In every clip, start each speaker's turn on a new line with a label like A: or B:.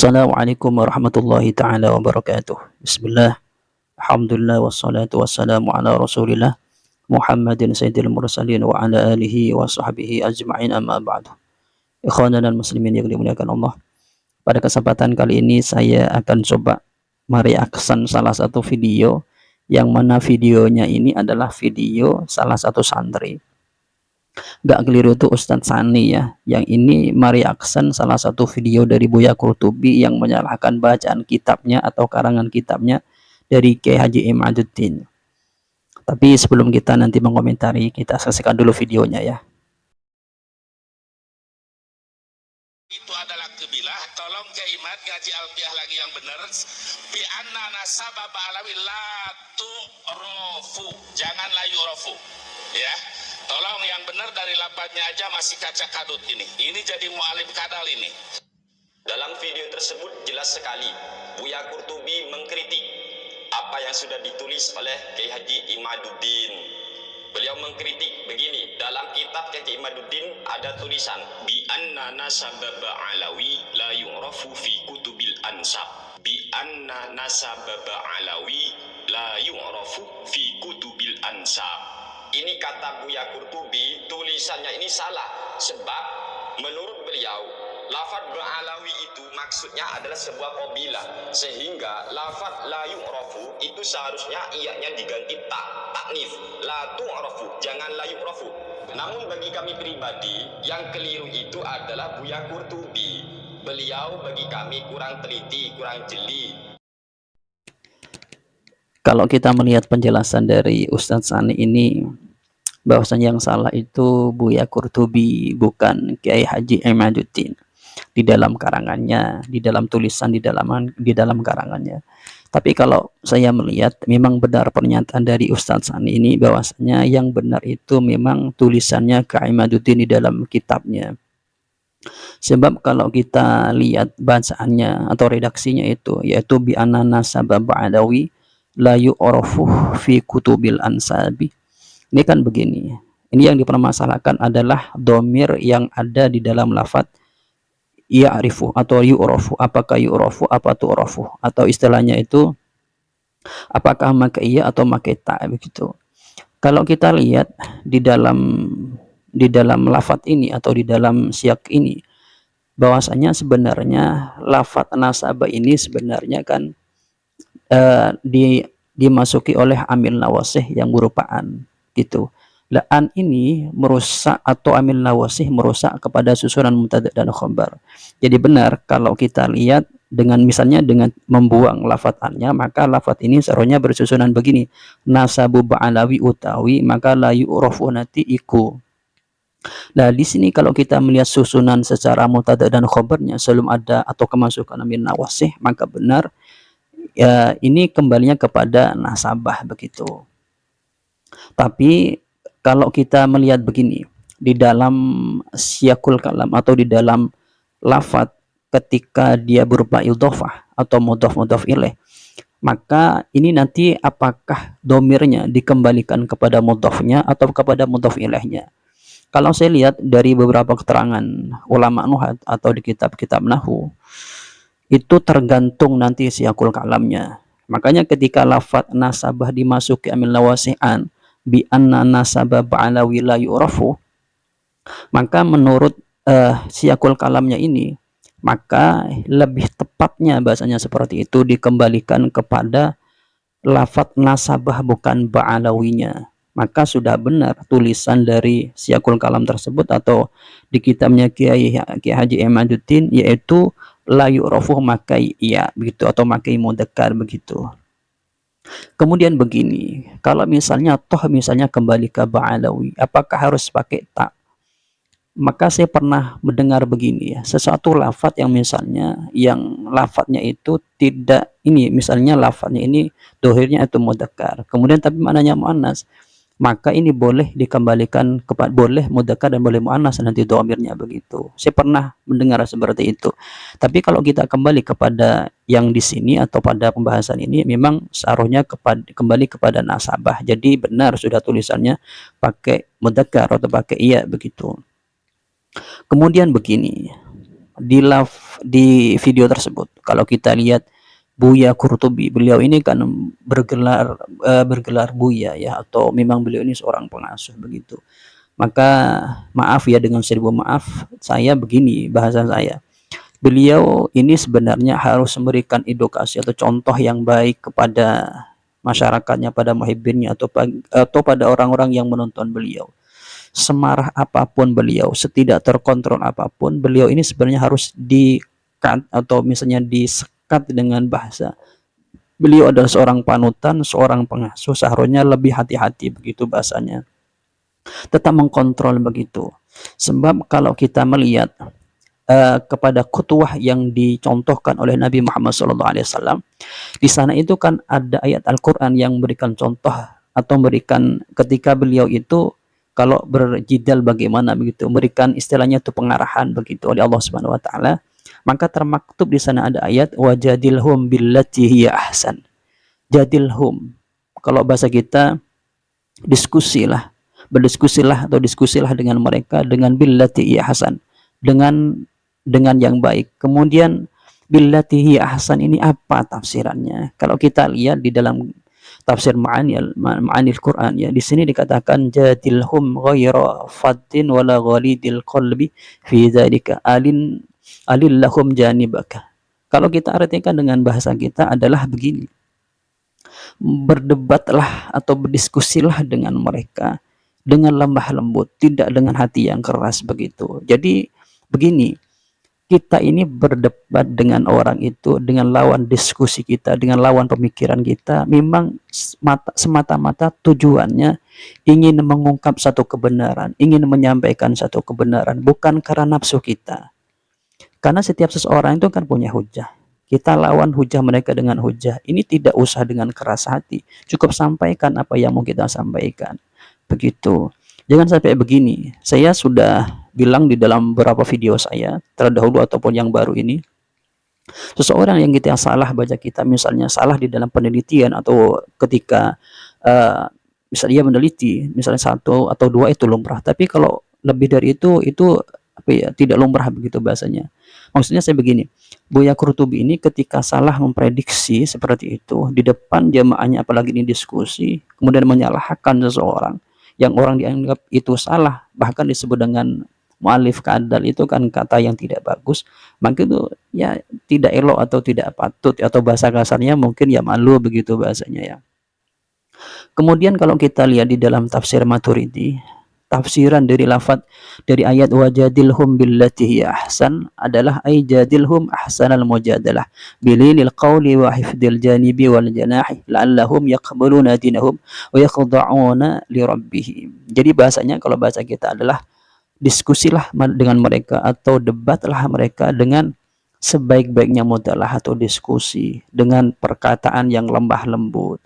A: Assalamualaikum warahmatullahi ta'ala wabarakatuh. Bismillah, alhamdulillah, wassalatu wassalamu ala rasulillah Muhammadin sayyidil mursalin wa ala alihi wa sahbihi ajma'in, amma ba'du. Ikhwanan dan muslimin yang dimuliakan Allah, pada kesempatan kali ini saya akan coba mereaction salah satu video, yang mana videonya ini adalah video salah satu santri. Gak keliru tuh Ustadz Sani ya, yang ini mereaction salah satu video dari Buya Qurtubi yang menyalahkan bacaan kitabnya atau karangan kitabnya dari Kiai Haji Imaduddin. Tapi sebelum kita nanti mengomentari, kita saksikan dulu videonya ya.
B: Itu adalah kebilah, tolong Kiai Imad ngaji alfiah lagi yang benar. Bi anna nasaba ba'alawi la tu'rofu, jangan la yu'rofu ya. Tolong yang benar dari lapatnya aja, masih kaca kadut ini. Ini jadi mu'alim kadal ini.
C: Dalam video tersebut jelas sekali Buya Qurtubi mengkritik apa yang sudah ditulis oleh Kiai Haji Imaduddin. Beliau mengkritik begini, dalam kitab Kiai Haji Imaduddin ada tulisan bi anna nasababa alawi la yu'rafu fi kutubil ansab. Bi anna nasababa alawi la yu'rafu fi kutubil ansab. Ini kata Buya Qurtubi, tulisannya ini salah, sebab menurut beliau lafaz ba'alawi itu maksudnya adalah sebuah qabilah, sehingga lafaz la yu'rafu itu seharusnya iyanya diganti taknif, la tu'rafu, jangan la yu'rafu. Namun bagi kami pribadi yang keliru itu adalah Buya Qurtubi. Beliau bagi kami kurang teliti, kurang jeli.
A: Kalau kita melihat penjelasan dari Ustadz Sani ini, bahwasanya yang salah itu Buya Qurtubi, bukan Kiai Haji Imaduddin. Di dalam karangannya, di dalam tulisan, di dalam karangannya. Tapi kalau saya melihat, memang benar pernyataan dari Ustadz Sani ini, bahwasanya yang benar itu memang tulisannya Kiai Imaduddin di dalam kitabnya. Sebab kalau kita lihat bacaannya atau redaksinya itu, yaitu bi anna nasaba ba'alawi la yu'rafu fi kutubil ansabi. Ini kan begini, ini yang dipermasalahkan adalah domir yang ada di dalam lafaz ya'rifu atau yu'rafu. Apakah yu'rafu, apa tu'rafu, atau istilahnya itu apakah pakai iya atau pakai ta, begitu. Kalau kita lihat di dalam lafaz ini atau di dalam syak ini, bahwasanya sebenarnya lafaz nasabah ini sebenarnya kan dimasuki oleh amil nawasih yang berupa an, gitu. An ini merusak, atau amil nawasih merusak kepada susunan mubtada dan khabar. Jadi benar kalau kita lihat dengan misalnya dengan membuang lafaz annya, maka lafaz ini seharusnya bersusunan begini, nasabu ba'alawi utawi, maka la yu'rafu nanti iku. Nah di sini kalau kita melihat susunan secara mubtada dan khabarnya sebelum ada atau kemasukan amil nawasih, maka benar ya ini kembalinya kepada nasabah, begitu. Tapi kalau kita melihat begini, di dalam siyakul kalam atau di dalam lafaz ketika dia berupa idhofah atau mudhof ilaih, maka ini nanti apakah domirnya dikembalikan kepada mudhofnya atau kepada mudhof ilaihnya. Kalau saya lihat dari beberapa keterangan ulama nuhat atau di kitab-kitab nahwu, itu tergantung nanti siyakul kalamnya. Makanya ketika lafaz nasabah dimasuki amil nawasi'an bi anna nasabah ba'alawi la yu'rafu, maka menurut siyakul kalamnya ini, maka lebih tepatnya bahasanya seperti itu, dikembalikan kepada lafaz nasabah bukan ba'alawinya. Maka sudah benar tulisan dari siyakul kalam tersebut atau di kitabnya Kiai Haji Imaduddin, yaitu la yu'rafu makai iya, begitu, atau makai mudzakkar, begitu. Kemudian begini, kalau misalnya misalnya kembali ke ba'alawi, apakah harus pakai ta? Maka saya pernah mendengar begini ya, sesuatu lafaz yang misalnya yang lafaznya itu tidak ini, misalnya lafaznya ini dohirnya itu mudzakkar, kemudian tapi maknanya muannas, maka ini boleh dikembalikan kepada, boleh mudzakkar dan boleh muannas nanti dhamirnya, begitu. Saya pernah mendengar seperti itu. Tapi kalau kita kembali kepada yang di sini atau pada pembahasan ini, memang seharusnya kembali kepada nasabah. Jadi benar sudah tulisannya pakai mudzakkar atau pakai iya, begitu. Kemudian begini, di video tersebut Kalau kita lihat Buya Qurtubi, beliau ini kan bergelar Buya ya, atau memang beliau ini seorang pengasuh begitu. Maka maaf ya, dengan seribu maaf saya begini bahasa saya. Beliau ini sebenarnya harus memberikan edukasi atau contoh yang baik kepada masyarakatnya, pada muhibbinnya, atau pada orang-orang yang menonton beliau. Semarah apapun beliau, setidak terkontrol apapun, beliau ini sebenarnya harus di-cut atau misalnya disekat dengan bahasa. Beliau adalah seorang panutan, seorang pengasuh, seharusnya lebih hati-hati begitu bahasanya. Tetap mengkontrol begitu. Sebab kalau kita melihat kepada kutuah yang dicontohkan oleh Nabi Muhammad SAW, di sana itu kan ada ayat Al-Quran yang memberikan contoh atau memberikan ketika beliau itu kalau berjidal bagaimana begitu, memberikan istilahnya itu pengarahan begitu oleh Allah Subhanahu Wa Taala. Maka termaktub di sana ada ayat wajadilhum billati hiya ahsan. Jadilhum, kalau bahasa kita diskusilah, berdiskusilah atau diskusilah dengan mereka dengan billati hiya ahsan, dengan yang baik. Kemudian billati hiya ahsan ini apa tafsirannya? Kalau kita lihat di dalam tafsir ma'anil Quran ya, di sini dikatakan jadilhum ghaira faddin wala ghalidil qalbi fi dzalika alillahum janibaka. Kalau kita artikan dengan bahasa kita adalah begini, berdebatlah atau berdiskusilah dengan mereka dengan lemah lembut, tidak dengan hati yang keras begitu. Jadi begini, kita ini berdebat dengan orang itu, dengan lawan diskusi kita, dengan lawan pemikiran kita, memang semata-mata tujuannya ingin mengungkap satu kebenaran, ingin menyampaikan satu kebenaran, bukan karena nafsu kita. Karena setiap seseorang itu kan punya hujah. Kita lawan hujah mereka dengan hujah. Ini tidak usah dengan keras hati. Cukup sampaikan apa yang mau kita sampaikan. Begitu. Jangan sampai begini. Saya sudah bilang di dalam beberapa video saya terdahulu ataupun yang baru ini, seseorang yang kita salah baca kita, misalnya salah di dalam penelitian atau ketika misalnya dia meneliti, misalnya 1 atau 2 itu lumrah, tapi kalau lebih dari itu apa ya, tidak lumrah begitu bahasanya. Maksudnya saya begini, Buya Qurtubi ini ketika salah memprediksi seperti itu di depan jamaahnya, apalagi ini diskusi, kemudian menyalahkan seseorang yang orang dianggap itu salah, bahkan disebut dengan mu'alif kadal, itu kan kata yang tidak bagus, maka itu ya tidak elok atau tidak patut, atau bahasa kasarnya mungkin ya malu begitu bahasanya ya. Kemudian kalau kita lihat di dalam tafsir Maturidi, tafsiran dari lafaz dari ayat wajadilhum billati hiya ahsan adalah ay jadilhum ahsanal mujadalah bilinil qawli wa hifdil janibi wal janahi la'allahum yaqbaluna dinahum wa yakhda'una li rabbihim. Jadi bahasanya kalau bahasa kita adalah diskusilah dengan mereka atau debatlah mereka dengan sebaik-baiknya mudalah atau diskusi, dengan perkataan yang lemah lembut,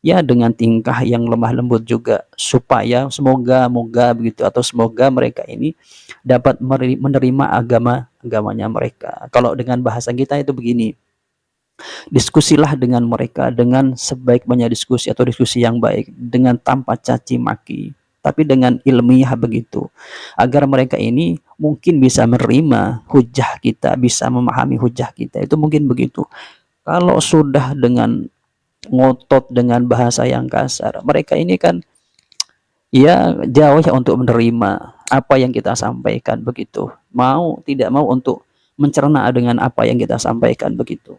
A: ya dengan tingkah yang lemah lembut juga, supaya semoga begitu, atau semoga mereka ini dapat menerima agamanya mereka. Kalau dengan bahasa kita itu begini, diskusilah dengan mereka dengan sebaik-baiknya diskusi atau diskusi yang baik, dengan tanpa caci maki, tapi dengan ilmiah begitu, agar mereka ini mungkin bisa menerima hujah kita, bisa memahami hujah kita, itu mungkin begitu. Kalau sudah dengan ngotot dengan bahasa yang kasar, mereka ini kan ya jauh ya untuk menerima apa yang kita sampaikan begitu, tidak mau untuk mencerna dengan apa yang kita sampaikan begitu.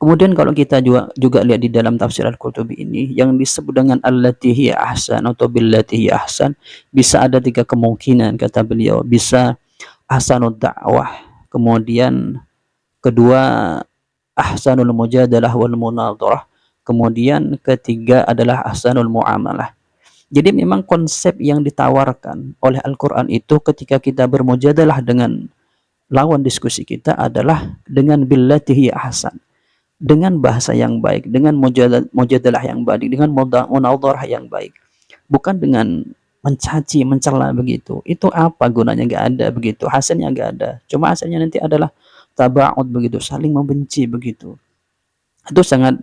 A: Kemudian kalau kita juga lihat di dalam tafsir Al-Qurtubi ini yang disebut dengan allati hiya ahsan atau billati hiya ahsan, bisa ada 3 kemungkinan kata beliau. Bisa ahsanud dakwah, kemudian kedua ahsanul mujadalah wal munadharah, kemudian ketiga adalah ahsanul muamalah. Jadi memang konsep yang ditawarkan oleh Al-Quran itu ketika kita bermujadalah dengan lawan diskusi kita adalah dengan billati hiya ahsan, dengan bahasa yang baik, dengan mujadalah yang baik, dengan munadharah yang baik, bukan dengan mencaci, mencela begitu. Itu apa gunanya? Nggak ada begitu, hasilnya nggak ada. Cuma hasilnya nanti adalah taba'ud begitu, saling membenci begitu. Itu sangat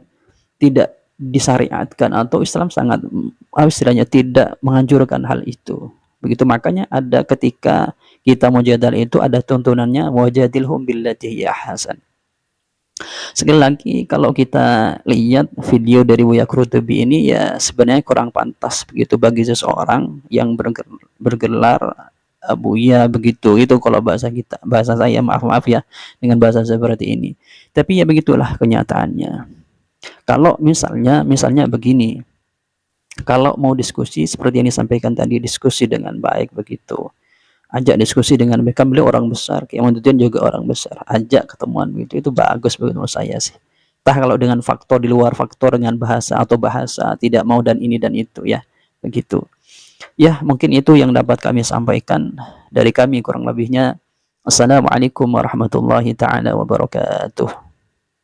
A: tidak disyariatkan, atau Islam sangat istilahnya tidak menganjurkan hal itu. Begitu, makanya ada ketika kita mujadal itu ada tuntunannya wajadilhum billati hiya ahsan. Sekali lagi, kalau kita lihat video dari Buya Qurtubi ini, ya sebenarnya kurang pantas begitu bagi seseorang yang bergelar Buya begitu. Itu kalau bahasa kita, bahasa saya, maaf ya dengan bahasa seperti ini. Tapi ya begitulah kenyataannya. Kalau misalnya begini, kalau mau diskusi seperti yang disampaikan tadi, diskusi dengan baik begitu, ajak diskusi dengan mereka, beliau orang besar, Kiai Imaduddin juga orang besar, ajak ketemuan gitu, itu bagus menurut saya sih. Entah kalau dengan faktor di luar faktor, dengan bahasa atau bahasa tidak mau dan ini dan itu, ya begitu. Ya mungkin itu yang dapat kami sampaikan dari kami, kurang lebihnya assalamualaikum warahmatullahi taala wabarakatuh.